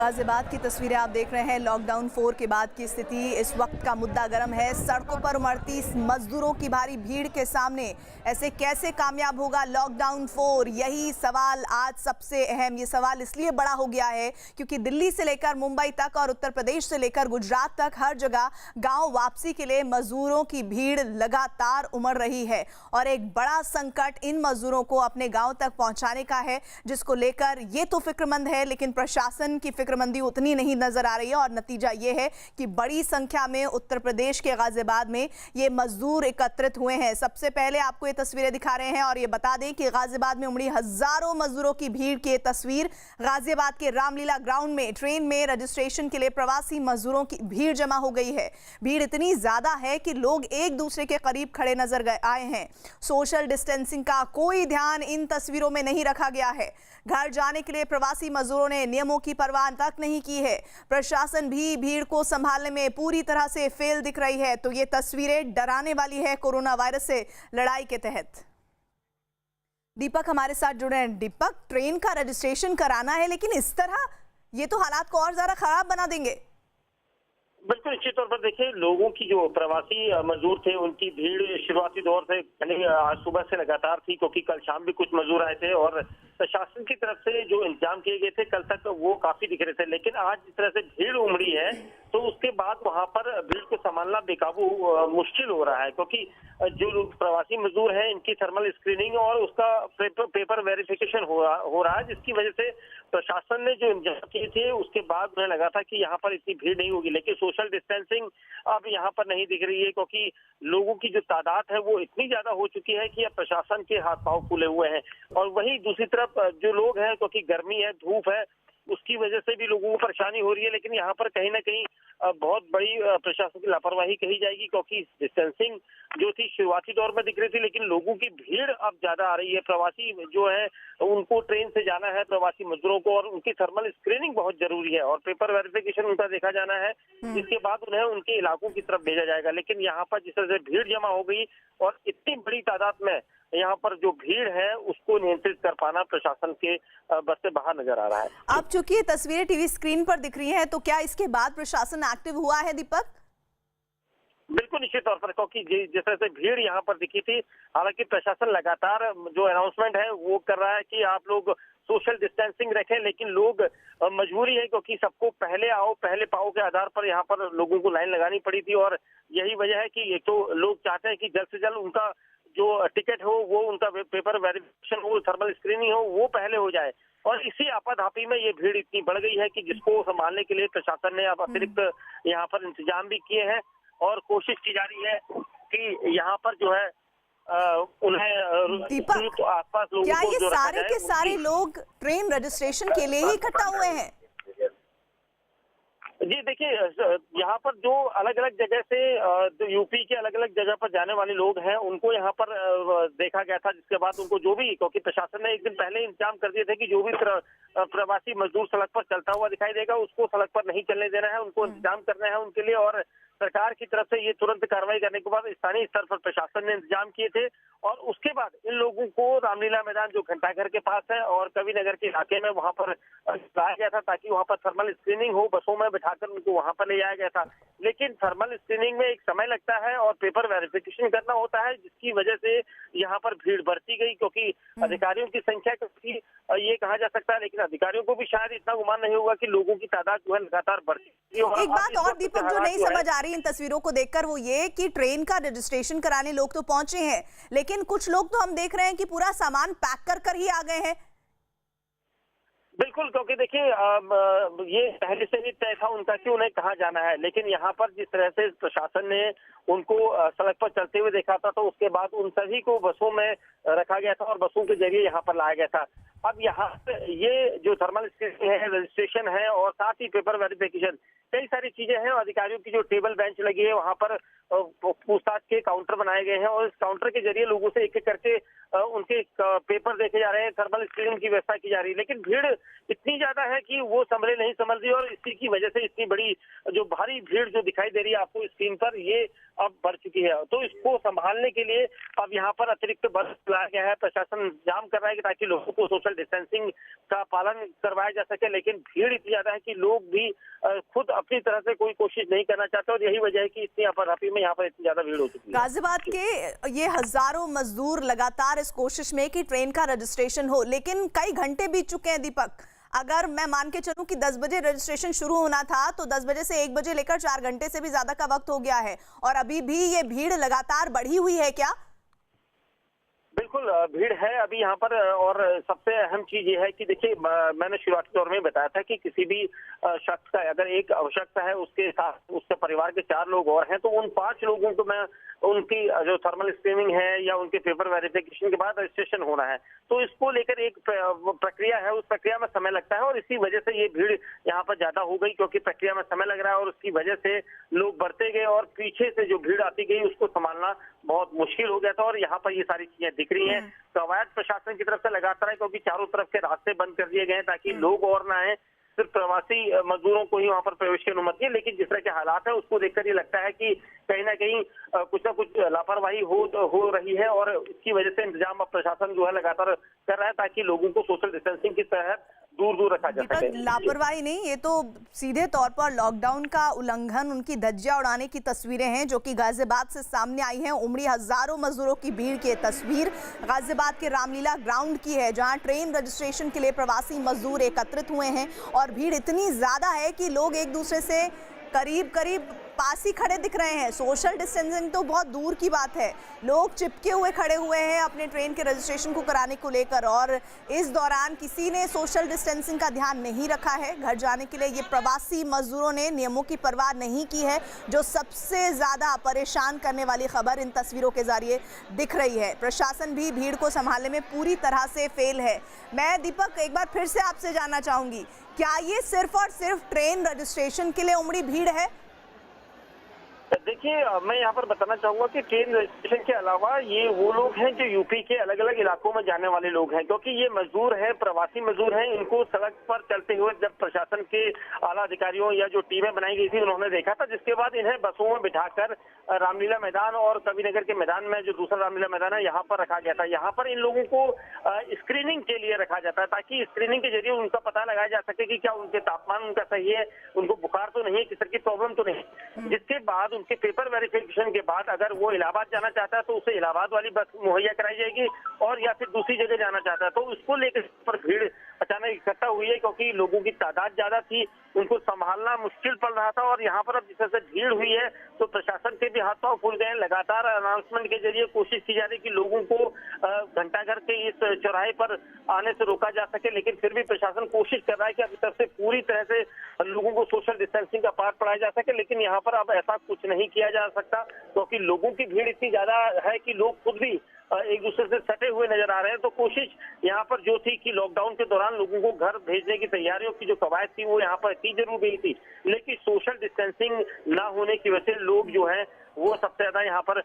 गाजियाबाद की तस्वीरें आप देख रहे हैं। लॉकडाउन 4 के बाद की स्थिति इस वक्त का मुद्दा गर्म है। सड़कों पर उमड़ती मजदूरों की भारी भीड़ के सामने ऐसे कैसे कामयाब होगा लॉकडाउन 4, यही सवाल आज सबसे अहम। ये सवाल इसलिए बड़ा हो गया है क्योंकि दिल्ली से लेकर मुंबई तक और उत्तर प्रदेश से लेकर गुजरात तक हर जगह गांव वापसी के लिए मजदूरों की भीड़ लगातार उमड़ रही है और एक बड़ा संकट इन मजदूरों को अपने गांव तक पहुंचाने का है, जिसको लेकर ये तो फिक्रमंद है, लेकिन प्रशासन की फिक्रमंदी उतनी नहीं नजर आ रही है। और नतीजा ये है कि बड़ी संख्या में उत्तर प्रदेश के गाजियाबाद में ये मजदूर एकत्रित हुए हैं। सबसे पहले आपको ये तस्वीरें दिखा रहे हैं और ये बता दें कि गाजियाबाद में उमड़ी हजारों मजदूरों की भीड़ की तस्वीर। गाजियाबाद के रामलीला ग्राउंड में ट्रेन में रजिस्ट्रेशन के लिए प्रवासी मजदूरों की भीड़ जमा हो गई है। भीड़ इतनी ज्यादा है कि लोग एक दूसरे के करीब खड़े नजर आए हैं। सोशल डिस्टेंसिंग का कोई ध्यान इन तस्वीरों में नहीं रखा गया है। घर जाने के लिए प्रवासी मजदूरों ने नियमों की परवाह तक नहीं की है। प्रशासन भी भीड़ को संभालने में पूरी तरह से फेल दिख रही है। तो ये तस्वीरें डराने वाली है कोरोना वायरस से लड़ाई के तहत। दीपक हमारे साथ जुड़े हैं। दीपक, ट्रेन का रजिस्ट्रेशन कराना है, लेकिन इस तरह ये तो हालात को और ज्यादा खराब बना देंगे। बिल्कुल, निश्चित तौर पर देखिए, लोगों की जो प्रवासी मजदूर थे उनकी भीड़ शुरुआती दौर से आज सुबह से लगातार थी, क्योंकि कल शाम भी कुछ मजदूर आए थे और प्रशासन की तरफ से जो इंतजाम किए गए थे कल तक वो काफी दिख रहे थे। लेकिन आज जिस तरह से भीड़ उमड़ी है तो उसके बाद वहां पर भीड़ को संभालना बेकाबू मुश्किल हो रहा है, क्योंकि जो प्रवासी मजदूर हैं इनकी थर्मल स्क्रीनिंग और उसका पेपर वेरिफिकेशन हो रहा है, जिसकी वजह से प्रशासन ने जो इंतजाम किए थे उसके बाद उन्हें लगा था कि यहाँ पर इतनी भीड़ नहीं होगी। लेकिन सोशल डिस्टेंसिंग अब यहाँ पर नहीं दिख रही है, क्योंकि लोगों की जो तादाद है वो इतनी ज्यादा हो चुकी है कि अब प्रशासन के हाथ पांव फूले हुए हैं। और वहीं दूसरी तरफ जो लोग हैं, क्योंकि गर्मी है, धूप है, उसकी वजह से भी लोगों को परेशानी हो रही है। लेकिन यहाँ पर कहीं ना कहीं बहुत बड़ी प्रशासन की लापरवाही कही जाएगी, क्योंकि डिस्टेंसिंग जो थी शुरुआती दौर में दिख रही थी, लेकिन लोगों की भीड़ अब ज्यादा आ रही है। प्रवासी जो है उनको ट्रेन से जाना है, प्रवासी मजदूरों को, और उनकी थर्मल स्क्रीनिंग बहुत जरूरी है और पेपर वेरिफिकेशन उनका देखा जाना है, जिसके बाद उन्हें उनके इलाकों की तरफ भेजा जाएगा। लेकिन यहाँ पर जिस तरह से भीड़ जमा हो गई और इतनी बड़ी तादाद में यहाँ पर जो भीड़ है उसको नियंत्रित कर पाना प्रशासन के बस से बाहर नजर आ रहा है। अब चूंकि ये तस्वीरें टीवी स्क्रीन पर दिख रही हैं, तो क्या इसके बाद प्रशासन एक्टिव हुआ है दीपक? बिल्कुल, निश्चित तौर पर, क्योंकि जिस तरह से भीड़ यहाँ पर दिखी थी, हालांकि प्रशासन लगातार जो अनाउंसमेंट है वो कर रहा है कि आप लोग सोशल डिस्टेंसिंग रखें, लेकिन लोग मजबूरी है, क्योंकि सबको पहले आओ पहले पाओ के आधार पर यहाँ पर लोगों को लाइन लगानी पड़ी थी। और यही वजह है कि ये तो लोग चाहते हैं कि जल्द से जल्द उनका जो टिकट हो, वो उनका पेपर वेरिफिकेशन हो, थर्मल स्क्रीनिंग हो, वो पहले हो जाए। और इसी आपाधापी में ये भीड़ इतनी बढ़ गई है कि जिसको संभालने के लिए प्रशासन ने अब अतिरिक्त यहाँ पर इंतजाम भी किए हैं और कोशिश की जा रही है कि यहाँ पर जो है उन्हें दीपक, आसपास लोगों क्या को ये जो सारे के सारे लोग ट्रेन रजिस्ट्रेशन के लिए ही इकट्ठा हुए हैं? जी देखिए, यहाँ पर जो अलग अलग जगह से यूपी के अलग अलग जगह पर जाने वाले लोग हैं उनको यहाँ पर देखा गया था, जिसके बाद उनको जो भी, क्योंकि प्रशासन ने एक दिन पहले इंतजाम कर दिए थे कि जो भी प्रवासी मजदूर सड़क पर चलता हुआ दिखाई देगा उसको सड़क पर नहीं चलने देना है, उनको इंतजाम करना है उनके लिए। और सरकार की तरफ से ये तुरंत कार्रवाई करने के बाद स्थानीय स्तर पर प्रशासन ने इंतजाम किए थे और उसके बाद इन लोगों को रामलीला मैदान जो घंटाघर के पास है और कवि नगर के इलाके में वहां पर लाया गया था, ताकि वहां पर थर्मल स्क्रीनिंग हो, बसों में बिठाकर उनको वहां पर ले जाया गया था। लेकिन थर्मल स्क्रीनिंग में एक समय लगता है और पेपर वेरिफिकेशन करना होता है, जिसकी वजह से यहाँ पर भीड़ बढ़ती गई, क्योंकि अधिकारियों की संख्या काफी ये कहा जा सकता है, लेकिन अधिकारियों को भी शायद इतना गुमान नहीं होगा कि लोगों की तादाद जो है लगातार बढ़ती है। एक बात और दीपक जो नहीं समझ आ रही इन तस्वीरों को देखकर, वो ये कि ट्रेन का रजिस्ट्रेशन कराने लोग तो पहुंचे हैं, लेकिन कुछ लोग तो हम देख रहे हैं कि पूरा सामान पैक कर कर ही आ गए हैं। बिल्कुल, क्योंकि देखिए ये पहले से भी तय था उनका कि उन्हें कहाँ जाना है, लेकिन यहाँ पर जिस तरह से प्रशासन ने उनको सड़क पर चलते हुए देखा था, तो उसके बाद उन सभी को बसों में रखा गया था और बसों के जरिए यहाँ पर लाया गया था। अब यहाँ ये जो थर्मल स्क्रीनिंग है, रजिस्ट्रेशन है और साथ ही पेपर वेरिफिकेशन, कई सारी चीजें हैं। अधिकारियों की जो टेबल बेंच लगी है वहां पर पूछताछ के काउंटर बनाए गए हैं और इस काउंटर के जरिए लोगों से एक एक करके उनके पेपर देखे जा रहे हैं, थर्मल स्क्रीनिंग की व्यवस्था की जा रही है। लेकिन भीड़ इतनी ज्यादा है कि वो संभले नहीं संभल रही और इसी की वजह से इतनी बड़ी जो भारी भीड़ जो दिखाई दे रही है आपको स्क्रीन पर, ये अब बढ़ चुकी है। तो इसको संभालने के लिए अब यहाँ पर अतिरिक्त बल लाया गया है। प्रशासन इंतजाम कर रहा है ताकि लोगों को सोशल डिस्टेंसिंग का पालन करवाया जा सके। लेकिन भीड़ इतनी ज्यादा है कि लोग भी खुद अपनी तरह से कोई कोशिश नहीं करना चाहते और यही वजह है कि इतनी अफरा-तफरी में यहाँ पर इतनी ज्यादा भीड़ हो चुकी है। गाजियाबाद के ये हजारों मजदूर लगातार इस कोशिश में कि ट्रेन का रजिस्ट्रेशन हो, लेकिन कई घंटे बीत चुके हैं दीपक। अगर मैं मान के चलूं कि 10 बजे रजिस्ट्रेशन शुरू होना था तो 10 बजे से 1 बजे लेकर 4 घंटे से भी ज्यादा का वक्त हो गया है और अभी भी ये भीड़ लगातार बढ़ी हुई है क्या? बिल्कुल भीड़ है अभी यहाँ पर। और सबसे अहम चीज ये है कि देखिए, मैंने शुरुआती दौर में बताया था कि किसी भी शख्स का अगर एक आवश्यकता है, उसके साथ उसके परिवार के 4 लोग और हैं, तो उन 5 लोगों को मैं उनकी जो थर्मल स्क्रीनिंग है या उनके पेपर वेरिफिकेशन के बाद रजिस्ट्रेशन होना है, तो इसको लेकर एक प्रक्रिया है। उस प्रक्रिया में समय लगता है और इसी वजह से ये भीड़ यहाँ पर ज्यादा हो गई, क्योंकि प्रक्रिया में समय लग रहा है और उसकी वजह से लोग बढ़ते गए और पीछे से जो भीड़ आती गई उसको संभालना बहुत मुश्किल हो गया था। और यहाँ पर ये सारी चीजें दिख रही हैं। कवायद प्रशासन की तरफ से लगातार है, क्योंकि चारों तरफ के रास्ते बंद कर दिए गए हैं ताकि लोग और ना आए, सिर्फ प्रवासी मजदूरों को ही वहां पर प्रवेश की अनुमति है। लेकिन जिस तरह के हालात है उसको देखकर ये लगता है कि कहीं ना कहीं कुछ ना कुछ लापरवाही हो रही है और इसकी वजह से इंतजाम अब प्रशासन जो है लगातार कर रहा है ताकि लोगों को सोशल डिस्टेंसिंग की तहत दूर दूर रखा जा सके। लापरवाही नहीं, ये तो सीधे तौर पर लॉकडाउन का उल्लंघन, उनकी धज्जियां उड़ाने की तस्वीरें हैं जो कि गाजियाबाद से सामने आई हैं। उमड़ी हजारों मजदूरों की भीड़ की तस्वीर गाजियाबाद के रामलीला ग्राउंड की है, जहां ट्रेन रजिस्ट्रेशन के लिए प्रवासी मजदूर एकत्रित हुए हैं और भीड़ इतनी ज्यादा है कि लोग एक दूसरे से करीब पास ही खड़े दिख रहे हैं। सोशल डिस्टेंसिंग तो बहुत दूर की बात है, लोग चिपके हुए खड़े हुए हैं अपने ट्रेन के रजिस्ट्रेशन को कराने को लेकर और इस दौरान किसी ने सोशल डिस्टेंसिंग का ध्यान नहीं रखा है। घर जाने के लिए ये प्रवासी मजदूरों ने नियमों की परवाह नहीं की है, जो सबसे ज़्यादा परेशान करने वाली खबर इन तस्वीरों के जरिए दिख रही है। प्रशासन भी भीड़ को संभालने में पूरी तरह से फेल है। मैं दीपक एक बार फिर से आपसे जानना चाहूँगी, क्या ये सिर्फ और सिर्फ ट्रेन रजिस्ट्रेशन के लिए उमड़ी भीड़ है? देखिए, मैं यहाँ पर बताना चाहूंगा कि ट्रेन रजिस्ट्रेशन के अलावा ये वो लोग हैं जो यूपी के अलग अलग इलाकों में जाने वाले लोग हैं, क्योंकि ये मजदूर हैं, प्रवासी मजदूर हैं। इनको सड़क पर चलते हुए जब प्रशासन के आला अधिकारियों या जो टीमें बनाई गई थी उन्होंने देखा था, जिसके बाद इन्हें बसों में बिठाकर रामलीला मैदान और कविनगर के मैदान में जो दूसरा रामलीला मैदान है यहाँ पर रखा गया था। यहाँ पर इन लोगों को स्क्रीनिंग के लिए रखा जाता है ताकि स्क्रीनिंग के जरिए उनका पता लगाया जा सके कि क्या उनके तापमान उनका सही है, उनको बुखार तो नहीं है, किस तरह की प्रॉब्लम तो नहीं। जिसके बाद उनके पेपर वेरिफिकेशन के बाद अगर वो इलाहाबाद जाना चाहता है तो उसे इलाहाबाद वाली बस मुहैया कराई जाएगी और या फिर दूसरी जगह जाना चाहता है तो उसको लेकर पर भीड़ अचानक इकट्ठा हुई है, क्योंकि लोगों की तादाद ज्यादा थी, उनको संभालना मुश्किल पड़ रहा था। और यहाँ पर अब जिस तरह से भीड़ हुई है तो प्रशासन के भी हाथ पांव फूल गए हैं। लगातार अनाउंसमेंट के जरिए कोशिश की जा रही है कि लोगों को घंटाघर के इस चौराहे पर आने से रोका जा सके, लेकिन फिर भी प्रशासन कोशिश कर रहा है कि अभी तरफ से पूरी तरह से लोगों को सोशल डिस्टेंसिंग का पाठ पढ़ाया जा सके। लेकिन यहाँ पर अब ऐसा कुछ नहीं किया जा सकता, क्योंकि लोगों की भीड़ इतनी ज्यादा है कि लोग खुद भी एक दूसरे से सटे हुए नजर आ रहे हैं। तो कोशिश यहाँ पर जो थी कि लॉकडाउन के दौरान लोगों को घर भेजने की तैयारियों की जो कवायद थी वो यहाँ पर की जरूर गई थी, लेकिन सोशल डिस्टेंसिंग ना होने की वजह से लोग जो है वो सबसे ज्यादा यहाँ पर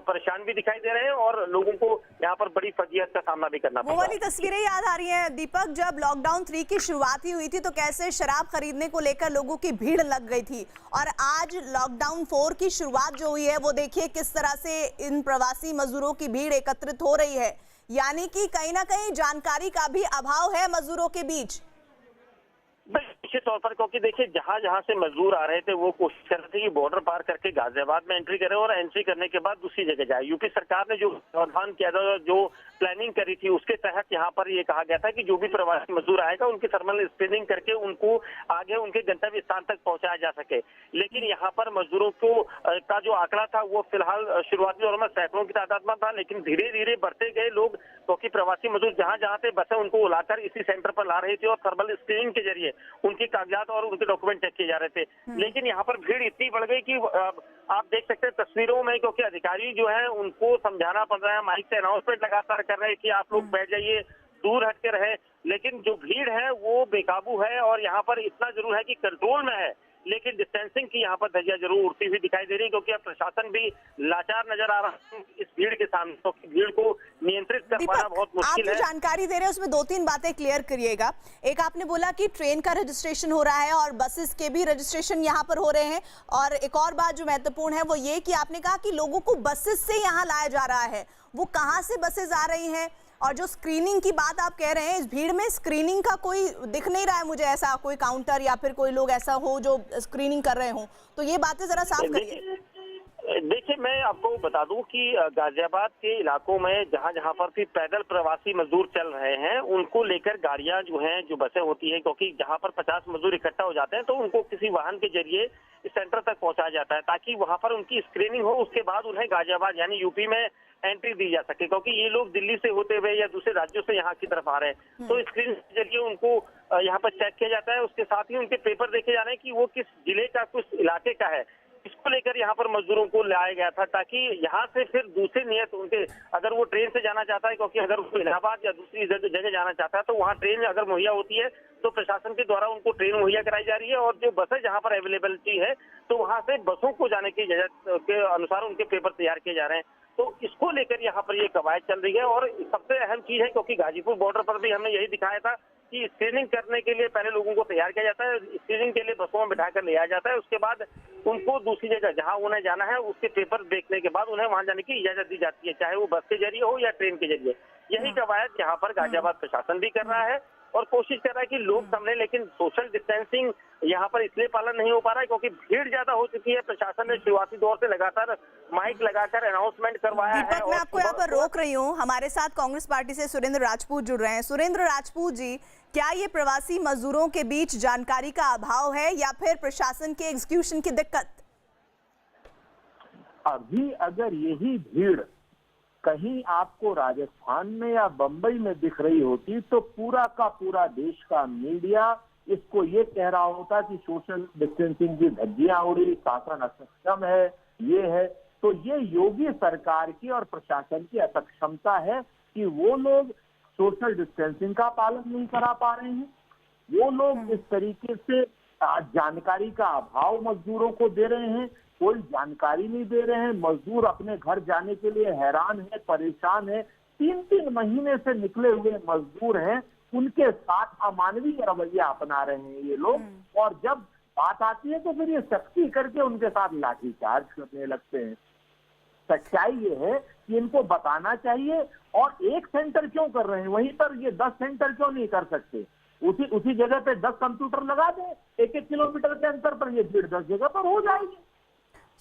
परेशान भी दिखाई दे रहे हैं और लोगों को यहाँ पर बड़ी फजीहत का सामना भी करना पड़ रहा है। वो वाली तस्वीरें याद आ रही हैं दीपक, जब लॉकडाउन 3 की शुरुआत हुई थी तो कैसे शराब खरीदने को लेकर लोगों की भीड़ लग गई थी, और आज लॉकडाउन 4 की शुरुआत जो हुई है वो देखिए किस तरह से इन प्रवासी मजदूरों की भीड़ एकत्रित हो रही है। यानी कि कहीं ना कहीं जानकारी का भी अभाव है मजदूरों के बीच। निश्चित तौर पर, क्योंकि देखिए जहां जहां से मजदूर आ रहे थे वो कोशिश कर रहे थे कि बॉर्डर पार करके गाजियाबाद में एंट्री करें और एंट्री करने के बाद दूसरी जगह जाए। यूपी सरकार ने जो प्रावधान किया था, जो प्लानिंग करी थी, उसके तहत यहाँ पर ये कहा गया था कि जो भी प्रवासी मजदूर आएगा उनकी थर्मल स्क्रीनिंग करके उनको आगे उनके गंतव्य स्थान तक पहुंचाया जा सके। लेकिन यहाँ पर मजदूरों को का जो आंकड़ा था वो फिलहाल शुरुआती दौर में सैकड़ों की तादाद में था, लेकिन धीरे धीरे बढ़ते गए लोग, क्योंकि प्रवासी मजदूर जहां जहां थे बसें उनको उलाकर इसी सेंटर पर ला रही थी और थर्मल स्क्रीनिंग के जरिए उनके कागजात और उनके डॉक्यूमेंट चेक किए जा रहे थे। लेकिन यहाँ पर भीड़ इतनी बढ़ गई कि आप देख सकते हैं तस्वीरों में, क्योंकि अधिकारी जो है उनको समझाना पड़ रहा है, माइक से अनाउंसमेंट लगातार कर रहे हैं कि आप लोग बैठ जाइए, दूर हटके रहे। लेकिन जो भीड़ है वो बेकाबू है और यहाँ पर इतना जरूर है कि कंट्रोल में है, लेकिन डिस्टेंसिंग की यहाँ पर धज्जियां जरूर उड़ती हुई दिखाई दे रही है, क्योंकि अब प्रशासन भी लाचार नजर आ रहा है इस भीड़ के सामने, तो भीड़ को नियंत्रित कर पाना बहुत आप मुश्किल जो है। जानकारी दे रहे हैं उसमें दो तीन बातें क्लियर करिएगा। एक, आपने बोला कि ट्रेन का रजिस्ट्रेशन हो रहा है और बसेस के भी रजिस्ट्रेशन यहाँ पर हो रहे हैं, और एक और बात जो महत्वपूर्ण है वो ये कि आपने कहा कि लोगों को बसेस से यहाँ लाया जा रहा है। वो कहाँ से बसेस आ रही हैं? और जो स्क्रीनिंग की बात आप कह रहे हैं, इस भीड़ में स्क्रीनिंग का कोई दिख नहीं रहा है मुझे, ऐसा कोई काउंटर या फिर कोई लोग ऐसा हो जो स्क्रीनिंग कर रहे हो, तो ये बातें जरा साफ करिए। देखिए, मैं आपको बता दूं कि गाजियाबाद के इलाकों में जहां जहां पर भी पैदल प्रवासी मजदूर चल रहे हैं, उनको लेकर गाड़ियां जो हैं, जो बसें होती हैं, क्योंकि जहां पर 50 मजदूर इकट्ठा हो जाते हैं तो उनको किसी वाहन के जरिए इस सेंटर तक पहुंचाया जाता है, ताकि वहां पर उनकी स्क्रीनिंग हो, उसके बाद उन्हें गाजियाबाद यानी यूपी में एंट्री दी जा सके, क्योंकि ये लोग दिल्ली से होते हुए या दूसरे राज्यों से यहाँ की तरफ आ रहे हैं, तो स्क्रीनिंग के जरिए उनको यहाँ पर चेक किया जाता है। उसके साथ ही उनके पेपर देखे जा रहे हैं कि वो किस जिले का, किस इलाके का है। इसको लेकर यहाँ पर मजदूरों को लाया गया था, ताकि यहाँ से फिर दूसरी नियत उनके, अगर वो ट्रेन से जाना चाहता है, क्योंकि अगर वो इलाहाबाद या दूसरी जगह जाना चाहता है तो वहाँ ट्रेन अगर मुहैया होती है तो प्रशासन के द्वारा उनको ट्रेन मुहैया कराई जा रही है, और जो बसें जहाँ पर अवेलेबिलिटी है तो वहाँ से बसों को जाने की इजाजत के अनुसार उनके पेपर तैयार किए जा रहे हैं। तो इसको लेकर यहाँ पर ये कवायद चल रही है, और सबसे अहम चीज है, क्योंकि गाजीपुर बॉर्डर पर भी हमने यही दिखाया था कि स्क्रीनिंग करने के लिए पहले लोगों को तैयार किया जाता है, स्क्रीनिंग के लिए बसों में बिठाकर ले आया जाता है, उसके बाद उनको दूसरी जगह जहां उन्हें जाना है उसके पेपर देखने के बाद उन्हें वहां जाने की इजाजत दी जाती है, चाहे वो बस के जरिए हो या ट्रेन के जरिए। यही कवायद यहाँ पर गाजियाबाद प्रशासन भी कर रहा है और कोशिश कर रहा है कि लोग समझें, लेकिन सोशल डिस्टेंसिंग यहाँ पर इसलिए पालन नहीं हो पा रहा है क्योंकि भीड़ ज्यादा हो चुकी है। प्रशासन ने शुरुआती दौर से लगातार माइक लगाकर अनाउंसमेंट करवाया है। दीपक, मैं आपको यहाँ पर रोक रही हूँ। हमारे साथ कांग्रेस पार्टी से सुरेंद्र राजपूत जुड़ रहे हैं। सुरेंद्र राजपूत जी, क्या ये प्रवासी मजदूरों के बीच जानकारी का अभाव है या फिर प्रशासन के एग्जीक्यूशन की दिक्कत? अभी अगर यही भीड़ कहीं आपको राजस्थान में या बंबई में दिख रही होती तो पूरा का पूरा देश का मीडिया इसको ये कह रहा होता कि सोशल डिस्टेंसिंग की धज्जियां उड़ी, शासन असक्षम है, ये है। तो ये योगी सरकार की और प्रशासन की असक्षमता है कि वो लोग सोशल डिस्टेंसिंग का पालन नहीं करा पा रहे हैं। वो लोग इस तरीके से जानकारी का अभाव मजदूरों को दे रहे हैं, कोई जानकारी नहीं दे रहे हैं। मजदूर अपने घर जाने के लिए हैरान है, परेशान है। 3-3 महीने से निकले हुए मजदूर हैं, उनके साथ अमानवीय रवैया अपना रहे हैं ये लोग, और जब बात आती है तो फिर ये सख्ती करके उनके साथ लाठीचार्ज करने लगते हैं। सच्चाई ये है कि इनको बताना चाहिए, और एक सेंटर क्यों कर रहे हैं, वहीं पर ये 10 सेंटर क्यों नहीं कर सकते? उसी जगह पे 10 कंप्यूटर लगा दें, 1-1 किलोमीटर के अंतर पर, ये भीड़ 10 जगह पर हो जाएगी।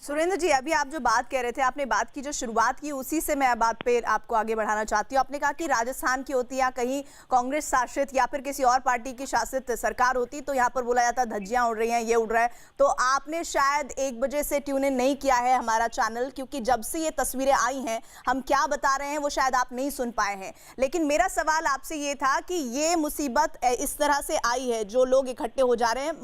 सुरेंद्र जी, अभी आप जो बात कह रहे थे, आपने बात की जो शुरुआत की, उसी से मैं बात पे आपको आगे बढ़ाना चाहती हूँ। आपने कहा कि राजस्थान की होती या कहीं कांग्रेस शासित या फिर किसी और पार्टी की शासित सरकार होती तो यहाँ पर बोला जाता धज्जियां उड़ रही हैं, ये उड़ रहा है। तो आपने शायद 1 बजे से ट्यून इन नहीं किया है हमारा चैनल, क्योंकि जब से ये तस्वीरें आई हैं, हम क्या बता रहे हैं वो शायद आप नहीं सुन पाए हैं। लेकिन मेरा सवाल आपसे ये था कि ये मुसीबत इस तरह से आई है, जो लोग इकट्ठे हो जा रहे हैं,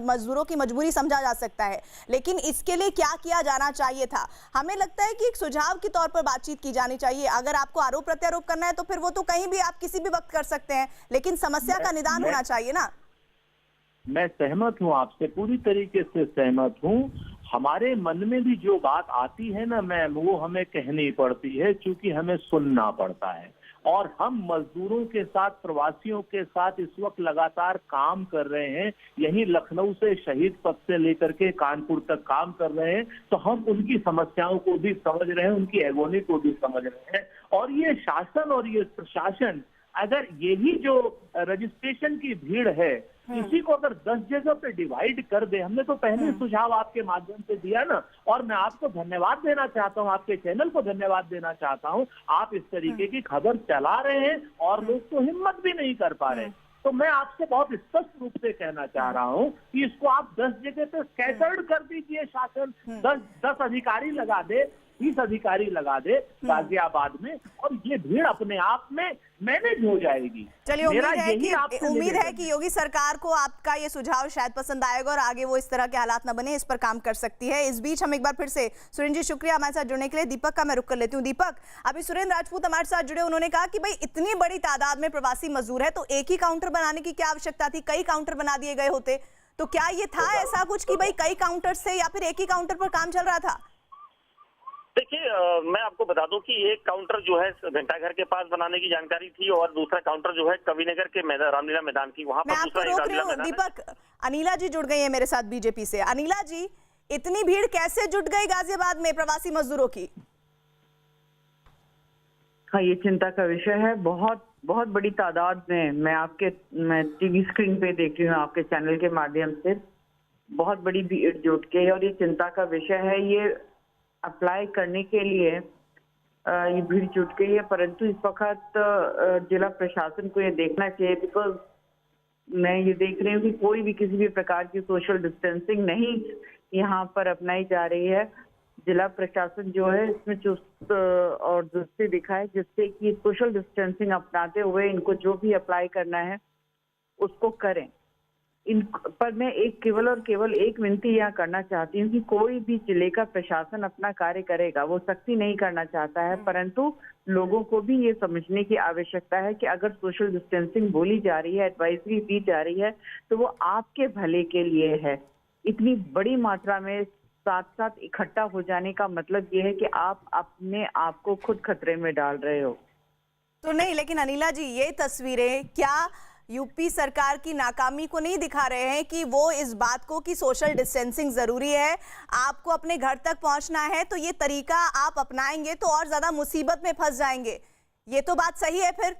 मजदूरों की मजबूरी समझा जा सकता है, लेकिन इसके लिए क्या किया जाना चाहिए था? हमें लगता है कि एक सुझाव के तौर पर बातचीत की जानी चाहिए। अगर आपको आरोप प्रत्यारोप करना है तो फिर वो तो कहीं भी आप किसी भी वक्त कर सकते हैं, लेकिन समस्या का निदान होना चाहिए ना। मैं सहमत हूं, आपसे पूरी तरीके से सहमत हूं। हमारे मन में भी जो बात आती है ना मैम, वो हमें कहनी पड़ती है, क्योंकि हमें सुनना पड़ता है। और हम मजदूरों के साथ, प्रवासियों के साथ इस वक्त लगातार काम कर रहे हैं। यहीं लखनऊ से शहीद पथ से लेकर के कानपुर तक काम कर रहे हैं, तो हम उनकी समस्याओं को भी समझ रहे हैं, उनकी एगोनी को भी समझ रहे हैं। और ये शासन और ये प्रशासन, अगर यही जो रजिस्ट्रेशन की भीड़ है, इसी को अगर 10 जगह पे डिवाइड कर दे, हमने तो पहले सुझाव आपके माध्यम से दिया ना, और मैं आपको धन्यवाद देना चाहता हूं, आपके चैनल को धन्यवाद देना चाहता हूं। आप इस तरीके की खबर चला रहे हैं और लोग तो हिम्मत भी नहीं कर पा रहे। तो मैं आपसे बहुत स्पष्ट रूप से कहना चाह रहा हूं कि इसको आप 10 जगह पे स्कैटर्ड कर दीजिए। शासन 10 अधिकारी लगा दे, 30 अधिकारी लगा दे गाजियाबाद में, और ये भीड़ अपने आप में मैनेज हो जाएगी। चलिए, उम्मीद है कि योगी सरकार को आपका ये सुझाव शायद पसंद आएगा और आगे वो इस तरह के हालात न बने, इस पर काम कर सकती है। इस बीच हम एक बार फिर से, सुरेंद्र जी शुक्रिया हमारे साथ जुड़ने के लिए। दीपक का मैं रुक कर लेती हूँ। दीपक, अभी सुरेंद्र राजपूत हमारे साथ जुड़े, उन्होंने कहा कि भाई इतनी बड़ी तादाद में प्रवासी मजदूर है तो एक ही काउंटर बनाने की क्या आवश्यकता थी, कई काउंटर बना दिए गए होते। तो क्या ये था ऐसा कुछ कि भाई कई काउंटर्स थे या फिर एक ही काउंटर पर काम चल रहा था? देखिए, मैं आपको बता दूं कि एक काउंटर जो है घंटाघर के पास बनाने की जानकारी थी और दूसरा काउंटर जो है कविनगर के मैदान, रामलीला मैदान की, वहां मैं पर आपको दूसरा एक रोक रही रामलीला हूँ मैदान है। दीपक, अनिला जी जुड़ गई है मेरे साथ बीजेपी से। अनिला जी, इतनी भीड़ कैसे जुट गई गाजियाबाद में प्रवासी मजदूरों की? हाँ, ये चिंता का विषय है। बहुत बहुत बड़ी तादाद में मैं टीवी स्क्रीन पे देख रही हूँ आपके चैनल के माध्यम से, बहुत बड़ी भीड़ जुट के, और ये चिंता का विषय है। ये अप्लाई करने के लिए ये भीड़ जुट गई है, परंतु इस वक्त जिला प्रशासन को ये देखना चाहिए, बिकॉज मैं ये देख रही हूँ कि कोई भी किसी भी प्रकार की सोशल डिस्टेंसिंग नहीं यहाँ पर अपनाई जा रही है। जिला प्रशासन जो है इसमें चुस्त और दुरुस्ती दिखाए, जिससे कि सोशल डिस्टेंसिंग अपनाते हुए इनको जो भी अप्लाई करना है उसको करें। इन पर मैं केवल और केवल एक विनती यहाँ करना चाहती हूँ कि कोई भी जिले का प्रशासन अपना कार्य करेगा, वो सख्ती नहीं करना चाहता है, परंतु लोगों को भी ये समझने की आवश्यकता है कि अगर सोशल डिस्टेंसिंग बोली जा रही है, एडवाइजरी दी जा रही है, तो वो आपके भले के लिए है। इतनी बड़ी मात्रा में साथ साथ इकट्ठा हो जाने का मतलब ये है कि आप अपने आप को खुद खतरे में डाल रहे हो। तो नहीं, लेकिन अनिला जी, ये तस्वीरें क्या यूपी सरकार की नाकामी को नहीं दिखा रहे हैं कि वो इस बात को कि सोशल डिस्टेंसिंग जरूरी है, आपको अपने घर तक पहुंचना है तो ये तरीका आप अपनाएंगे तो और ज्यादा मुसीबत में फंस जाएंगे? ये तो बात सही है फिर?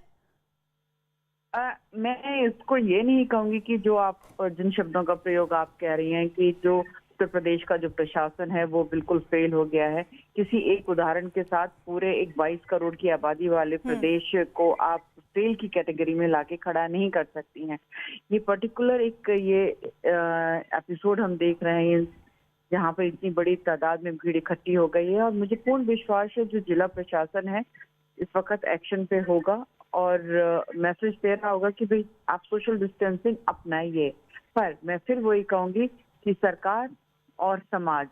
मैं इसको ये नहीं कहूंगी कि जो आप जिन शब्दों का प्रयोग आप कह रही हैं कि जो उत्तर प्रदेश का जो प्रशासन है वो बिल्कुल फेल हो गया है। किसी एक उदाहरण के साथ पूरे एक 22 करोड़ की आबादी वाले प्रदेश को आप फेल की कैटेगरी में लाके खड़ा नहीं कर सकती हैं। ये पर्टिकुलर एक एपिसोड हम देख रहे हैं जहाँ पर इतनी बड़ी तादाद में भीड़ इकट्ठी हो गई है, और मुझे पूर्ण विश्वास है जो जिला प्रशासन है इस वक्त एक्शन पे होगा और मैसेज दे रहा होगा कि भाई आप सोशल डिस्टेंसिंग अपनाइए। पर मैं फिर वही कहूंगी कि सरकार और समाज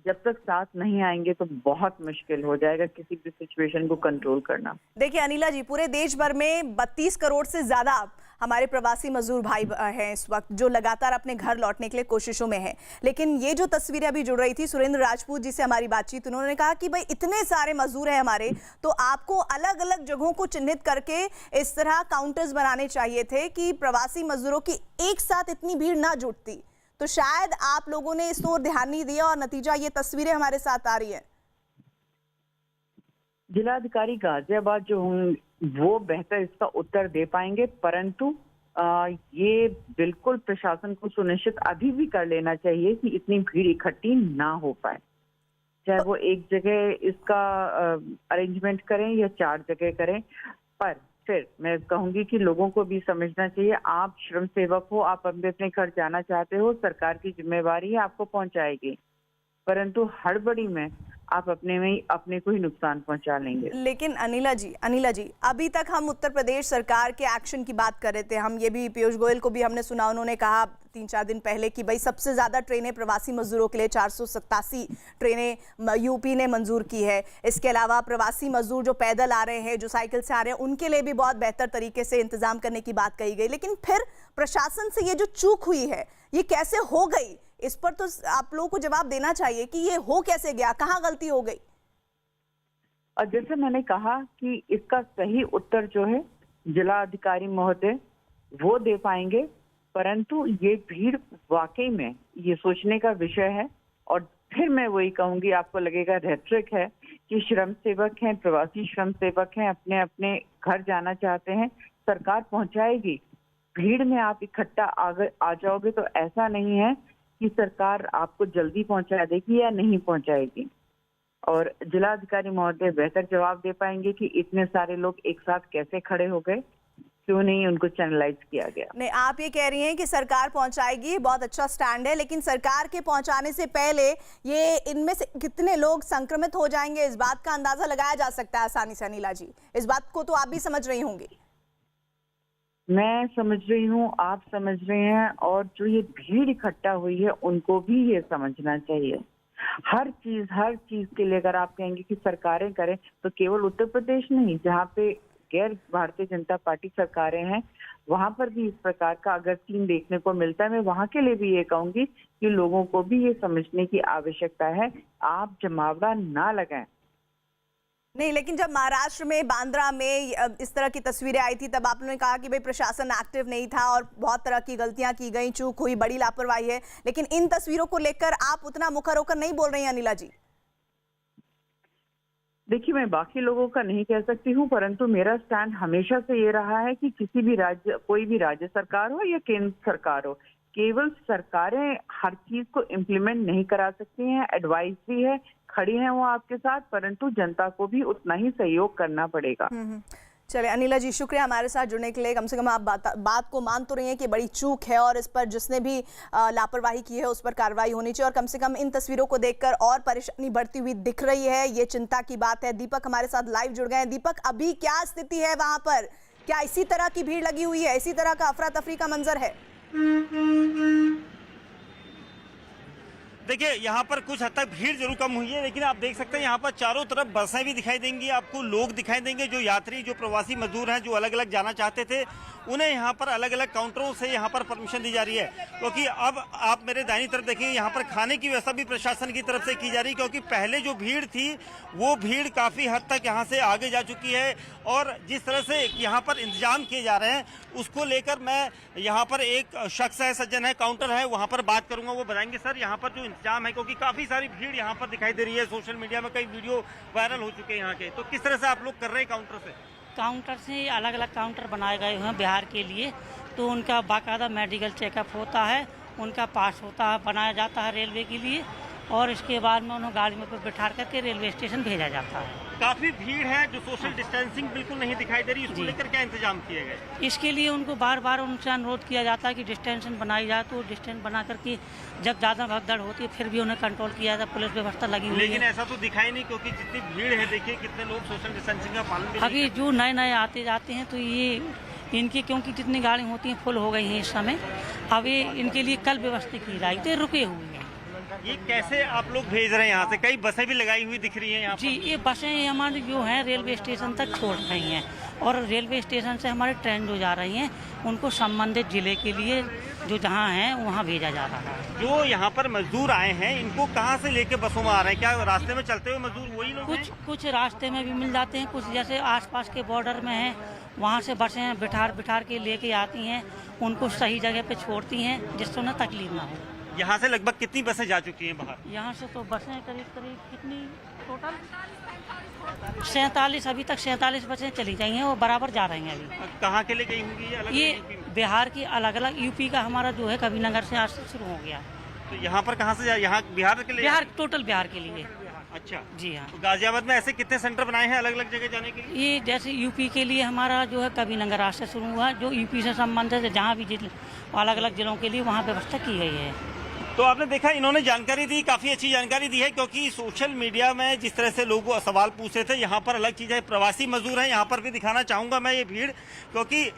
जब तक साथ नहीं आएंगे तो बहुत मुश्किल हो जाएगा किसी भी सिचुएशन को कंट्रोल करना। देखिए अनिला जी, पूरे देश भर में 32 करोड़ से ज्यादा हमारे प्रवासी मजदूर भाई हैं इस वक्त, जो लगातार अपने घर लौटने के लिए कोशिशों में हैं। लेकिन ये जो तस्वीरें अभी जुड़ रही थी, सुरेंद्र राजपूत जी से हमारी बातचीत, उन्होंने कहा कि भाई इतने सारे मजदूर हैं हमारे, तो आपको अलग अलग जगहों को चिन्हित करके इस तरह काउंटर्स बनाने चाहिए थे कि प्रवासी मजदूरों की एक साथ इतनी भीड़ ना जुटती। तो शायद आप लोगों ने इस ओर ध्यान नहीं दिया और नतीजा ये तस्वीरें हमारे साथ आ रही है। जिलाधिकारी गाजियाबाद जो होंगे वो बेहतर इसका उत्तर दे पाएंगे, परंतु ये बिल्कुल प्रशासन को सुनिश्चित अभी भी कर लेना चाहिए कि इतनी भीड़ इकट्ठी ना हो पाए, चाहे वो एक जगह इसका अरेंजमेंट करें या 4 जगह करें। पर फिर मैं कहूंगी कि लोगों को भी समझना चाहिए, आप श्रम सेवक हो, आप अपने घर जाना चाहते हो, सरकार की जिम्मेवारी है आपको पहुंचाएगी, परंतु हड़बड़ी में आप अपने को ही नुकसान पहुंचा लेंगे। लेकिन अनिला जी, अभी तक हम उत्तर प्रदेश सरकार के एक्शन की बात कर रहे थे। हम ये भी पीयूष गोयल को भी हमने सुना, उन्होंने कहा 3-4 दिन पहले कि भाई सबसे ज्यादा ट्रेनें प्रवासी मजदूरों के लिए 487 ट्रेनें यूपी ने मंजूर की है। इसके अलावा प्रवासी मजदूर जो पैदल आ रहे हैं, जो साइकिल से आ रहे हैं, उनके लिए भी बहुत बेहतर तरीके से इंतजाम करने की बात कही गई। लेकिन फिर प्रशासन से ये जो चूक हुई है, ये कैसे हो गई, इस पर तो आप लोगों को जवाब देना चाहिए कि ये हो कैसे गया, कहाँ गलती हो गई? और जैसे मैंने कहा कि इसका सही उत्तर जो है जिला अधिकारी महोदय वो दे पाएंगे, परंतु ये भीड़ वाकई में ये सोचने का विषय है। और फिर मैं वही कहूंगी, आपको लगेगा रेट्रिक है कि श्रम सेवक हैं, प्रवासी श्रम सेवक हैं, अपने अपने घर जाना चाहते हैं, सरकार पहुंचाएगी। भीड़ में आप इकट्ठा आ जाओगे तो ऐसा नहीं है कि सरकार आपको जल्दी पहुंचा देगी या नहीं पहुंचाएगी। और जिलाधिकारी महोदय बेहतर जवाब दे पाएंगे कि इतने सारे लोग एक साथ कैसे खड़े हो गए, क्यों नहीं उनको चैनलाइज किया गया। नहीं, आप ये कह रही हैं कि सरकार पहुंचाएगी, बहुत अच्छा स्टैंड है, लेकिन सरकार के पहुंचाने से पहले ये इनमें से कितने लोग संक्रमित हो जाएंगे, इस बात का अंदाजा लगाया जा सकता है आसानी से। अनिला जी, इस बात को तो आप भी समझ रही होंगी। मैं समझ रही हूँ, आप समझ रहे हैं, और जो ये भीड़ इकट्ठा हुई है उनको भी ये समझना चाहिए। हर चीज के लिए अगर आप कहेंगे कि सरकारें करें, तो केवल उत्तर प्रदेश नहीं, जहाँ पे गैर भारतीय जनता पार्टी सरकारें हैं, वहां पर भी इस प्रकार का अगर सीन देखने को मिलता है, मैं वहां के लिए भी ये कहूंगी कि लोगों को भी ये समझने की आवश्यकता है, आप जमावड़ा ना लगाएं। नहीं, लेकिन जब महाराष्ट्र में बांद्रा में इस तरह की तस्वीरें आई थी तब आपने कहा कि भाई प्रशासन एक्टिव नहीं था और बहुत तरह की गलतियां की गई, चूक हुई, बड़ी लापरवाही है, लेकिन इन तस्वीरों को लेकर आप उतना मुखर होकर नहीं बोल रही हैं अनिला जी। देखिए, मैं बाकी लोगों का नहीं कह सकती हूँ, परंतु मेरा स्टैंड हमेशा से ये रहा है कि किसी भी राज्य, कोई भी राज्य सरकार हो या केंद्र सरकार हो, केवल सरकारें हर चीज को इम्प्लीमेंट नहीं करा सकती हैं, एडवाइस भी है, खड़ी हैं वो आपके साथ, परंतु जनता को भी उतना ही सहयोग करना पड़ेगा। चलिए अनिला जी, शुक्रिया हमारे साथ जुड़ने के लिए। कम से कम आप बात को मान तो रही हैं कि बड़ी चूक है और इस पर जिसने भी लापरवाही की है उस पर कार्रवाई होनी चाहिए, और कम से कम इन तस्वीरों को देखकर और परेशानी बढ़ती हुई दिख रही है, ये चिंता की बात है। दीपक हमारे साथ लाइव जुड़ गए हैं। दीपक, अभी क्या स्थिति है वहां पर? क्या इसी तरह की भीड़ लगी हुई है, इसी तरह का अफरा तफरी का मंजर है? देखिए, यहाँ पर कुछ हद तक भीड़ जरूर कम हुई है, लेकिन आप देख सकते हैं यहाँ पर चारों तरफ बसें भी दिखाई देंगी, आपको लोग दिखाई देंगे, जो यात्री, जो प्रवासी मजदूर हैं, जो अलग अलग जाना चाहते थे, उन्हें यहाँ पर अलग अलग काउंटरों से यहाँ पर परमिशन दी जा रही है। क्योंकि अब आप मेरे दाहिनी तरफ देखेंगे, यहाँ पर खाने की व्यवस्था भी प्रशासन की तरफ से की जा रही है, क्योंकि पहले जो भीड़ थी वो भीड़ काफ़ी हद तक यहाँ से आगे जा चुकी है, और जिस तरह से यहाँ पर इंतजाम किए जा रहे हैं उसको लेकर मैं यहाँ पर एक शख्स है, सज्जन है, काउंटर है, वहाँ पर बात करूँगा, वो बताएंगे सर यहाँ पर जो इंतजाम है, क्योंकि काफ़ी सारी भीड़ यहाँ पर दिखाई दे रही है, सोशल मीडिया में कई वीडियो वायरल हो चुके हैं यहाँ के, तो किस तरह से आप लोग कर रहे हैं काउंटर से अलग अलग काउंटर बनाए गए हुए हैं बिहार के लिए, तो उनका बाकायदा मेडिकल चेकअप होता है, उनका पास होता है, बनाया जाता है रेलवे के लिए, और इसके बाद में उन्हें गाड़ी में बिठा करके रेलवे स्टेशन भेजा जाता है। काफी भीड़ है, जो सोशल डिस्टेंसिंग बिल्कुल नहीं दिखाई दे रही, उसको लेकर क्या इंतजाम किए गए? इसके लिए उनको बार बार उनसे अनुरोध किया जाता है कि डिस्टेंशन बनाई जाए, तो डिस्टेंस बना करके जब ज़्यादा भगदड़ होती है फिर भी उन्हें कंट्रोल किया जाता है, पुलिस व्यवस्था लगी हुई है। लेकिन ऐसा तो दिखाई नहीं, क्योंकि जितनी भीड़ है, देखिए कितने लोग सोशल डिस्टेंसिंग का पालन भी अभी जो नए नए आते जाते हैं, तो ये इनकी, क्योंकि जितनी गाड़ी होती हैं फुल हो गई हैं इस समय, अब ये इनके लिए कल व्यवस्था की जाएगी, तो रुके हुए हैं। ये कैसे आप लोग भेज रहे हैं यहाँ से? कई बसें भी लगाई हुई दिख रही हैं यहाँ जी, ये बसें हमारी जो हैं रेलवे स्टेशन तक छोड़ रही हैं, और रेलवे स्टेशन से हमारे ट्रेन जो जा रही हैं उनको संबंधित जिले के लिए जो जहाँ हैं वहाँ भेजा जा रहा है। जो यहाँ पर मजदूर आए हैं, इनको कहाँ से लेके बसों में आ रहे हैं? क्या रास्ते में चलते हुए मजदूर वही लोग हैं? कुछ रास्ते में भी मिल जाते हैं, कुछ जैसे आसपास के बॉर्डर में हैं, वहाँ से बसें बिठार के लेके आती हैं, उनको सही जगह पे छोड़ती हैं जिससे उन्हें तकलीफ ना हो। यहाँ से लगभग कितनी बसें जा चुकी हैं बाहर? यहाँ से तो बसें करीब कितनी टोटल 47, अभी तक 47 बसें चली गई हैं, वो बराबर जा रही हैं अभी। कहाँ के लिए गई होंगी ये बिहार की अलग अलग, यूपी का हमारा जो है कबीरनगर से आज से शुरू हो गया। तो यहाँ पर कहाँ से जा? यहाँ बिहार के लिए? टोटल बिहार के लिए। अच्छा जी हाँ। तो गाजियाबाद में ऐसे कितने सेंटर बनाए हैं अलग अलग जगह जाने के लिए? ये जैसे यूपी के लिए हमारा जो है कबीरनगर आज से शुरू हुआ, जो यूपी से संबंधित है, जहाँ भी अलग अलग जिलों के लिए वहाँ व्यवस्था की गई है। तो आपने देखा, इन्होंने जानकारी दी, काफ़ी अच्छी जानकारी दी है, क्योंकि सोशल मीडिया में जिस तरह से लोग सवाल पूछ रहे थे, यहाँ पर अलग चीज़ है, प्रवासी मजदूर हैं, यहाँ पर भी दिखाना चाहूँगा मैं ये भीड़, क्योंकि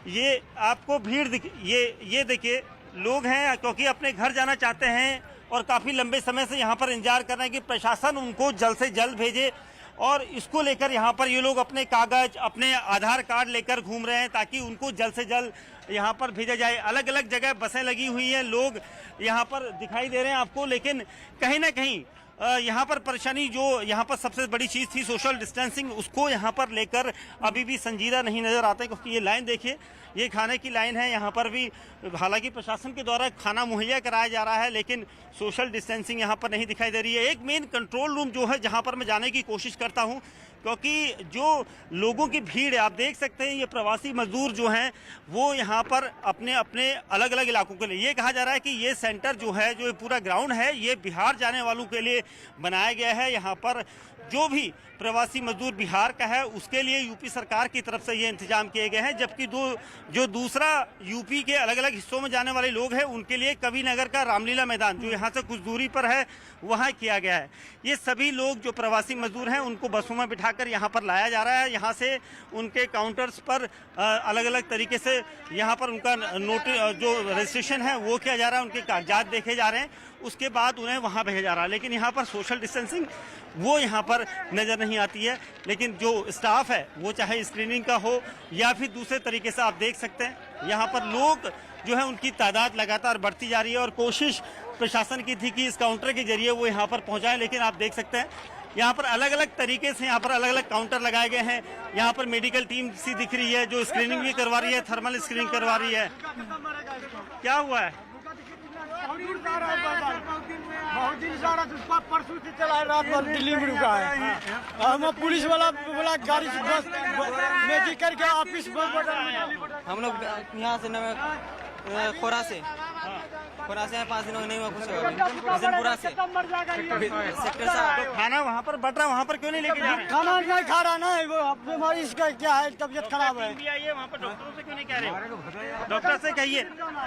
ये आपको भीड़ ये देखिए लोग हैं, क्योंकि अपने घर जाना चाहते हैं और काफ़ी लंबे समय से यहाँ पर इंतजार कर रहे हैं कि प्रशासन उनको जल्द से जल्द भेजे, और इसको लेकर यहाँ पर ये लोग अपने कागज, अपने आधार कार्ड लेकर घूम रहे हैं, ताकि उनको जल्द से जल्द यहाँ पर भेजा जाए। अलग अलग जगह बसें लगी हुई हैं, लोग यहाँ पर दिखाई दे रहे हैं आपको, लेकिन कहीं ना कहीं यहाँ पर परेशानी, जो यहाँ पर सबसे बड़ी चीज़ थी सोशल डिस्टेंसिंग, उसको यहाँ पर लेकर अभी भी संजीदा नहीं नज़र आता है। क्योंकि ये लाइन देखिए, ये खाने की लाइन है, यहाँ पर भी हालांकि प्रशासन के द्वारा खाना मुहैया कराया जा रहा है, लेकिन सोशल डिस्टेंसिंग यहाँ पर नहीं दिखाई दे रही है। एक मेन कंट्रोल रूम जो है, जहाँ पर मैं जाने की कोशिश करता हूँ, क्योंकि जो लोगों की भीड़ है, आप देख सकते हैं, ये प्रवासी मजदूर जो हैं वो यहाँ पर अपने अपने अलग अलग इलाकों के लिए, ये कहा जा रहा है कि ये सेंटर जो है, जो पूरा ग्राउंड है, ये बिहार जाने वालों के लिए बनाया गया है। यहाँ पर जो भी प्रवासी मजदूर बिहार का है उसके लिए यूपी सरकार की तरफ से ये इंतजाम किए गए हैं, जबकि जो दूसरा यूपी के अलग अलग हिस्सों में जाने वाले लोग हैं उनके लिए कबीरनगर का रामलीला मैदान, जो यहाँ से कुछ दूरी पर है, वहाँ किया गया है। ये सभी लोग जो प्रवासी मजदूर हैं उनको बसों में बिठाकर यहाँ पर लाया जा रहा है। यहाँ से उनके काउंटर्स पर अलग अलग तरीके से यहाँ पर उनका जो रजिस्ट्रेशन है वो किया जा रहा है, उनके कागजात देखे जा रहे हैं, उसके बाद उन्हें वहाँ भेजा जा रहा है। लेकिन यहाँ पर सोशल डिस्टेंसिंग वो यहाँ पर नज़र नहीं आती है। लेकिन जो स्टाफ है वो चाहे स्क्रीनिंग का हो या फिर दूसरे तरीके से, आप देख सकते हैं यहाँ पर लोग जो है उनकी तादाद लगातार बढ़ती जा रही है और कोशिश प्रशासन की थी कि इस काउंटर के जरिए वो यहाँ पर पहुँचाएं, लेकिन आप देख सकते हैं यहाँ पर अलग अलग तरीके से यहाँ पर अलग अलग काउंटर लगाए गए हैं। यहाँ पर मेडिकल टीम सी दिख रही है जो स्क्रीनिंग भी करवा रही है, थर्मल स्क्रीनिंग करवा रही है। क्या हुआ है? बहुत दिन सारा परसों से चला है, रात भर दिल्ली में रुका है। हम पुलिस वाला बोला गाड़ी से बस मेडिकल के ऑफिस हम लोग यहाँ से खोरा से 5 दिन नहीं हुआ कुछ पूरा से सेक्टर तो खाना वहाँ पर बट रहा, वहाँ पर क्यों नहीं लेके जा रहे? खाना नहीं खा रहा ना, वो बीमारी इसका क्या है, तबीयत खराब है। वहाँ पर डॉक्टरों से क्यों नहीं कह रहे? डॉक्टर से कहिए।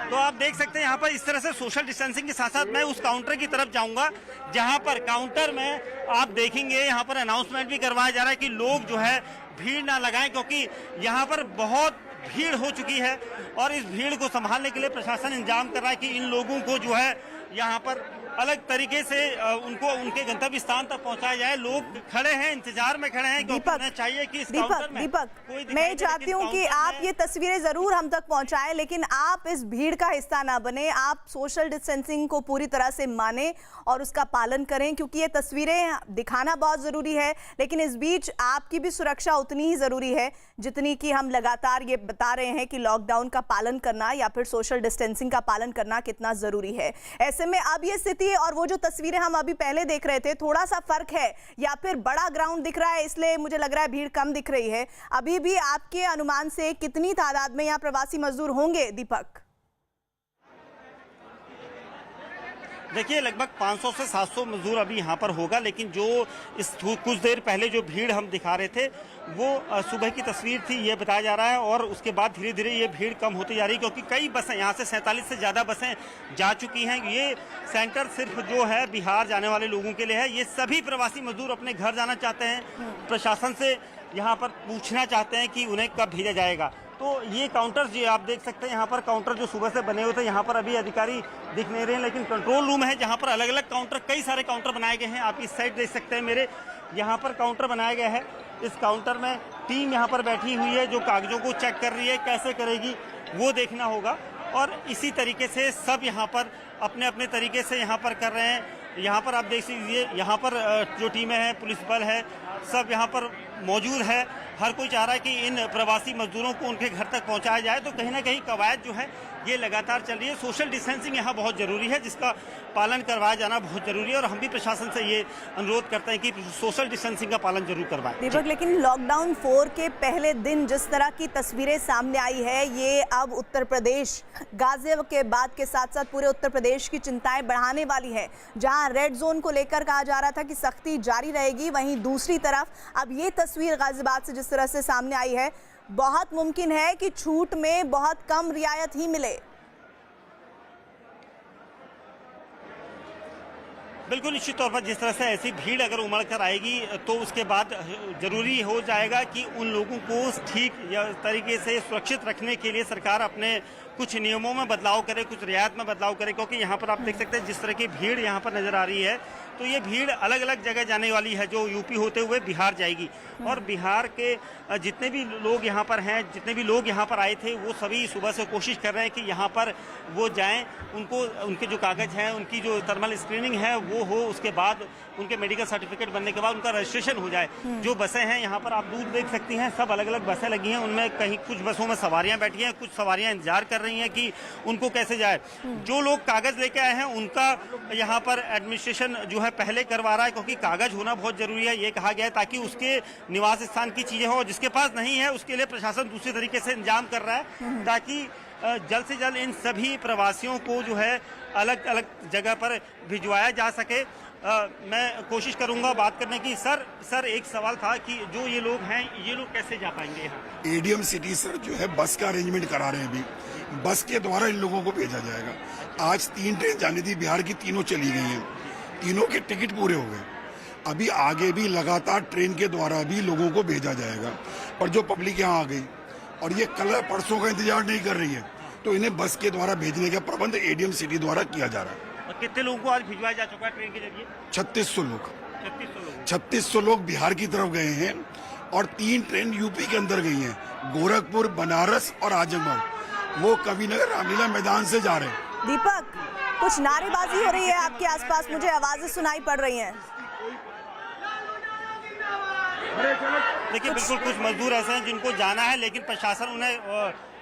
तो आप देख सकते हैं यहाँ पर इस तरह से सोशल डिस्टेंसिंग के साथ साथ मैं उस काउंटर की तरफ जाऊंगा जहाँ पर काउंटर में आप देखेंगे यहाँ पर अनाउंसमेंट भी करवाया जा रहा है कि लोग जो है भीड़ ना लगाएं, क्योंकि यहाँ पर बहुत भीड़ हो चुकी है और इस भीड़ को संभालने के लिए प्रशासन इंतजाम कर रहा है कि इन लोगों को जो है यहाँ पर अलग तरीके से उनको उनके गंतव्य स्थान तक पहुंचाया जाए। लोग खड़े हैं, इंतजार में खड़े हैं क्योंकि उन्हें चाहिए कि इस काउंटर में दीपक मैं चाहती हूँ कि आप ये तस्वीरें जरूर हम तक पहुंचाएं, लेकिन आप इस भीड़ का हिस्सा ना बने। आप सोशल डिस्टेंसिंग को पूरी तरह से माने और उसका पालन करें, क्योंकि ये तस्वीरें दिखाना बहुत जरूरी है, लेकिन इस बीच आपकी भी सुरक्षा उतनी ही जरूरी है जितनी कि हम लगातार ये बता रहे हैं कि लॉकडाउन का पालन करना या फिर सोशल डिस्टेंसिंग का पालन करना कितना जरूरी है। ऐसे में अब ये स्थिति और वो जो तस्वीरें हम अभी पहले देख रहे थे, थोड़ा सा फर्क है या फिर बड़ा ग्राउंड दिख रहा है, इसलिए मुझे लग रहा है भीड़ कम दिख रही है। अभी भी आपके अनुमान से कितनी तादाद में यहाँ प्रवासी मजदूर होंगे दीपक? देखिए लगभग 500 से 700 मजदूर अभी यहाँ पर होगा, लेकिन जो इस कुछ देर पहले जो भीड़ हम दिखा रहे थे वो सुबह की तस्वीर थी, ये बताया जा रहा है। और उसके बाद धीरे धीरे ये भीड़ कम होती जा रही है, क्योंकि कई बसें यहाँ से 47 से ज़्यादा बसें जा चुकी हैं। ये सेंटर सिर्फ जो है बिहार जाने वाले लोगों के लिए है। ये सभी प्रवासी मजदूर अपने घर जाना चाहते हैं, प्रशासन से यहाँ पर पूछना चाहते हैं कि उन्हें कब भेजा जाएगा। तो ये काउंटर जो आप देख सकते हैं यहाँ पर काउंटर जो सुबह से बने हुए थे, यहाँ पर अभी अधिकारी दिख नहीं रहे हैं, लेकिन कंट्रोल रूम है जहाँ पर अलग अलग काउंटर, कई सारे काउंटर बनाए गए हैं। आप इस साइड देख सकते हैं मेरे, यहाँ पर काउंटर बनाया गया है। इस काउंटर में टीम यहाँ पर बैठी हुई है जो कागजों को चेक कर रही है, कैसे करेगी वो देखना होगा। और इसी तरीके से सब यहाँ पर अपने अपने तरीके से यहाँ पर कर रहे हैं। यहाँ पर आप देख लीजिए, यहाँ पर जो टीमें हैं, पुलिस बल है, सब यहाँ पर मौजूद है। हर कोई चाह रहा है कि इन प्रवासी मजदूरों को उनके घर तक पहुंचाया जाए। तो कहीं ना कहीं कवायद जो है ये लगातार चल रही है। सोशल डिस्टेंसिंग यहाँ बहुत ज़रूरी है, जिसका पालन करवाया जाना बहुत ज़रूरी है। और हम भी प्रशासन से ये अनुरोध करते हैं कि सोशल डिस्टेंसिंग का पालन जरूर करवाएं। दीपक, लेकिन लॉकडाउन 4 के पहले दिन जिस तरह की तस्वीरें सामने आई है, ये अब उत्तर प्रदेश, गाजियाबाद के बाद के साथ साथ पूरे उत्तर प्रदेश की चिंताएं बढ़ाने वाली है। जहां रेड जोन को लेकर कहा जा रहा था कि सख्ती जारी रहेगी, वहीं दूसरी तरफ अब ये तस्वीर गाजियाबाद से जिस तरह से सामने आई है, बहुत मुमकिन है कि छूट में बहुत कम रियायत ही मिले। बिल्कुल निश्चित तौर पर जिस तरह से ऐसी भीड़ अगर उमड़ कर आएगी तो उसके बाद जरूरी हो जाएगा कि उन लोगों को ठीक या तरीके से सुरक्षित रखने के लिए सरकार अपने कुछ नियमों में बदलाव करे, कुछ रियायत में बदलाव करे। क्योंकि यहाँ पर आप देख सकते हैं जिस तरह की भीड़ यहाँ पर नजर आ रही है, तो ये भीड़ अलग अलग जगह जाने वाली है, जो यूपी होते हुए बिहार जाएगी। और बिहार के जितने भी लोग यहाँ पर हैं, जितने भी लोग यहाँ पर आए थे, वो सभी सुबह से कोशिश कर रहे हैं कि यहाँ पर वो जाएं, उनको उनके जो कागज हैं, उनकी जो थर्मल स्क्रीनिंग है वो हो, उसके बाद उनके मेडिकल सर्टिफिकेट बनने के बाद उनका रजिस्ट्रेशन हो जाए। जो बसें हैं यहाँ पर आप दूर देख सकती हैं, सब अलग अलग बसें लगी हैं। उनमें कहीं कुछ बसों में सवारियाँ बैठी हैं, कुछ सवारियाँ इंतजार कर रही हैं कि उनको कैसे जाए। जो लोग कागज लेके आए हैं उनका यहाँ पर एडमिनिस्ट्रेशन जो है पहले करवा रहा है, क्योंकि कागज होना बहुत जरूरी है, ये कहा गया है, ताकि उसके निवास स्थान की चीजें हो। जिसके पास नहीं है उसके लिए प्रशासन दूसरी तरीके से इंतजाम कर रहा है, ताकि जल्द से जल्द इन सभी प्रवासियों को जो है अलग अलग जगह पर भिजवाया जा सके। मैं कोशिश करूंगा बात करने की। सर एक सवाल था कि जो ये लोग हैं, ये लोग कैसे जा पाएंगे यहाँ? एडीएम सिटी सर जो है बस का अरेंजमेंट करा रहे हैं, अभी बस के द्वारा इन लोगों को भेजा जाएगा। आज 3 ट्रेन जानी थी बिहार की, तीनों चली गई हैं, तीनों के टिकट पूरे हो गए। अभी आगे भी लगातार ट्रेन के द्वारा भी लोगों को भेजा जाएगा। और जो पब्लिक यहाँ आ गई और ये कल परसों का इंतजार नहीं कर रही है, तो इन्हें बस के द्वारा भेजने का प्रबंध एडीएम सिटी द्वारा किया जा रहा है। कितने लोगों को आज भिजवाया जा चुका है ट्रेन के जरिए? 3600 लोग 3600 लोग बिहार की तरफ गए हैं और 3 ट्रेन यूपी के अंदर गई हैं, गोरखपुर, बनारस और आजमगढ़। वो कविनगर रामलीला मैदान से जा रहे हैं। दीपक, कुछ नारेबाजी हो रही है आपके आसपास, मुझे आवाजें सुनाई पड़ रही हैं। देखिए बिल्कुल कुछ मजदूर ऐसे हैं जिनको जाना है, लेकिन प्रशासन उन्हें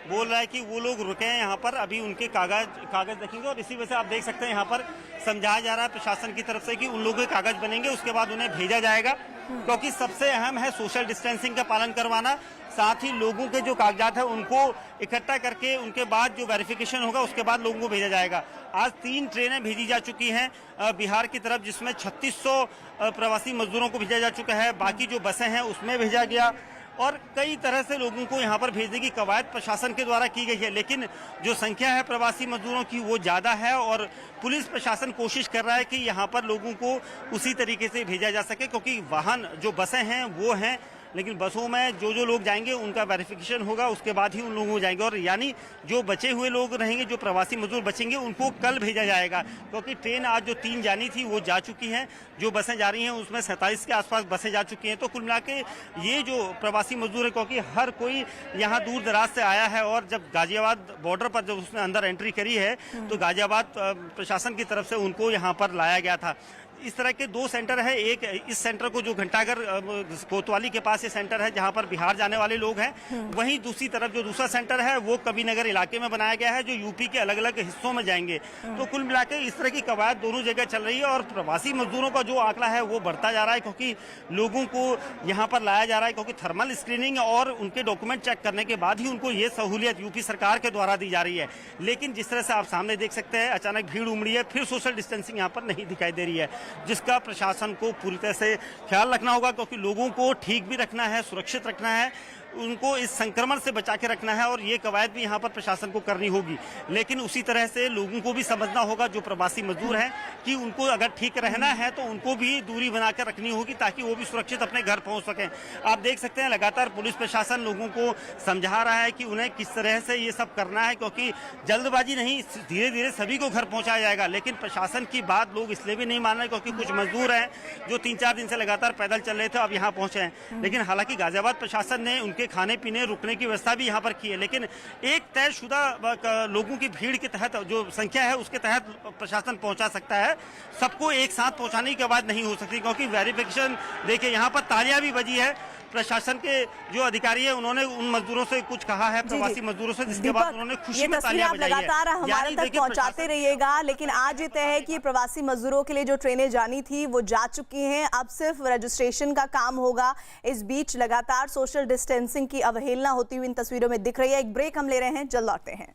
बोल रहा है कि वो लोग रुके हैं यहाँ पर, अभी उनके कागज देखेंगे। और इसी वजह से आप देख सकते हैं यहाँ पर समझाया जा रहा है प्रशासन की तरफ से कि उन लोगों के कागज बनेंगे, उसके बाद उन्हें भेजा जाएगा, क्योंकि सबसे अहम है सोशल डिस्टेंसिंग का पालन करवाना। साथ ही लोगों के जो कागजात है उनको इकट्ठा करके उनके बाद जो वेरिफिकेशन होगा उसके बाद लोगों को भेजा जाएगा। आज 3 ट्रेनें भेजी जा चुकी हैं बिहार की तरफ, जिसमें 3600 प्रवासी मजदूरों को भेजा जा चुका है। बाकी जो बसें हैं उसमें भेजा गया और कई तरह से लोगों को यहाँ पर भेजने की कवायद प्रशासन के द्वारा की गई है, लेकिन जो संख्या है प्रवासी मजदूरों की वो ज़्यादा है और पुलिस प्रशासन कोशिश कर रहा है कि यहाँ पर लोगों को उसी तरीके से भेजा जा सके, क्योंकि वाहन जो बसें हैं वो हैं, लेकिन बसों में जो लोग जाएंगे उनका वेरिफिकेशन होगा, उसके बाद ही उन लोगों को जाएंगे। और यानी जो बचे हुए लोग रहेंगे, जो प्रवासी मजदूर बचेंगे, उनको कल भेजा जाएगा, क्योंकि ट्रेन आज जो 3 जानी थी वो जा चुकी हैं। जो बसें जा रही हैं उसमें 47 के आसपास बसें जा चुकी हैं। तो कुल मिला के ये जो प्रवासी मजदूर है, क्योंकि हर कोई यहाँ दूर दराज से आया है और जब गाजियाबाद बॉर्डर पर जब उसने अंदर एंट्री करी है तो गाजियाबाद प्रशासन की तरफ से उनको यहाँ पर लाया गया था। इस तरह के 2 सेंटर है, एक इस सेंटर को जो घंटाघर कोतवाली के पास ये सेंटर है जहां पर बिहार जाने वाले लोग हैं, वहीं दूसरी तरफ जो दूसरा सेंटर है वो कविनगर इलाके में बनाया गया है जो यूपी के अलग अलग हिस्सों में जाएंगे। तो कुल मिलाकर इस तरह की कवायद दोनों जगह चल रही है और प्रवासी मजदूरों का जो आंकड़ा है वो बढ़ता जा रहा है, क्योंकि लोगों को यहाँ पर लाया जा रहा है, क्योंकि थर्मल स्क्रीनिंग और उनके डॉक्यूमेंट चेक करने के बाद ही उनको ये सहूलियत यूपी सरकार के द्वारा दी जा रही है। लेकिन जिस तरह से आप सामने देख सकते हैं, अचानक भीड़ उमड़ी है, फिर सोशल डिस्टेंसिंग यहाँ पर नहीं दिखाई दे रही है, जिसका प्रशासन को पूरी तरह से ख्याल रखना होगा, क्योंकि लोगों को ठीक भी रखना है, सुरक्षित रखना है, उनको इस संक्रमण से बचा के रखना है और ये कवायद भी यहाँ पर प्रशासन को करनी होगी। लेकिन उसी तरह से लोगों को भी समझना होगा जो प्रवासी मजदूर हैं कि उनको अगर ठीक रहना है तो उनको भी दूरी बनाकर रखनी होगी, ताकि वो भी सुरक्षित अपने घर पहुँच सकें। आप देख सकते हैं लगातार पुलिस प्रशासन लोगों को समझा रहा है कि उन्हें किस तरह से ये सब करना है, क्योंकि जल्दबाजी नहीं, धीरे धीरे सभी को घर पहुँचाया जाएगा। लेकिन प्रशासन की बात लोग इसलिए भी नहीं मान रहे क्योंकि कुछ मजदूर हैं जो 3-4 दिन से लगातार पैदल चल रहे थे, अब यहाँ पहुँचे हैं। लेकिन हालांकि गाजियाबाद प्रशासन ने उनके खाने पीने रुकने की व्यवस्था भी यहाँ पर की है, लेकिन एक तयशुदा लोगों की भीड़ के तहत जो संख्या है उसके तहत प्रशासन पहुंचा सकता है। सबको एक साथ पहुंचाने की बात नहीं हो सकती, क्योंकि वेरिफिकेशन देखिए यहाँ पर तालियां भी बजी है। प्रशासन के जो अधिकारी है उन्होंने उन मजदूरों से कुछ कहा है, प्रवासी मजदूरों से, जिसके बाद उन्होंने खुशी में तालियां बजाई है। लगातार हमारे तक पहुंचाते रहिएगा, लेकिन आज ये तय है कि प्रवासी मजदूरों के लिए जो ट्रेनें जानी थी वो जा चुकी हैं, अब सिर्फ रजिस्ट्रेशन का काम होगा। इस बीच लगातार सोशल डिस्टेंसिंग की अवहेलना होती हुई इन तस्वीरों में दिख रही है। एक ब्रेक हम ले रहे हैं, जल्द लौटते हैं।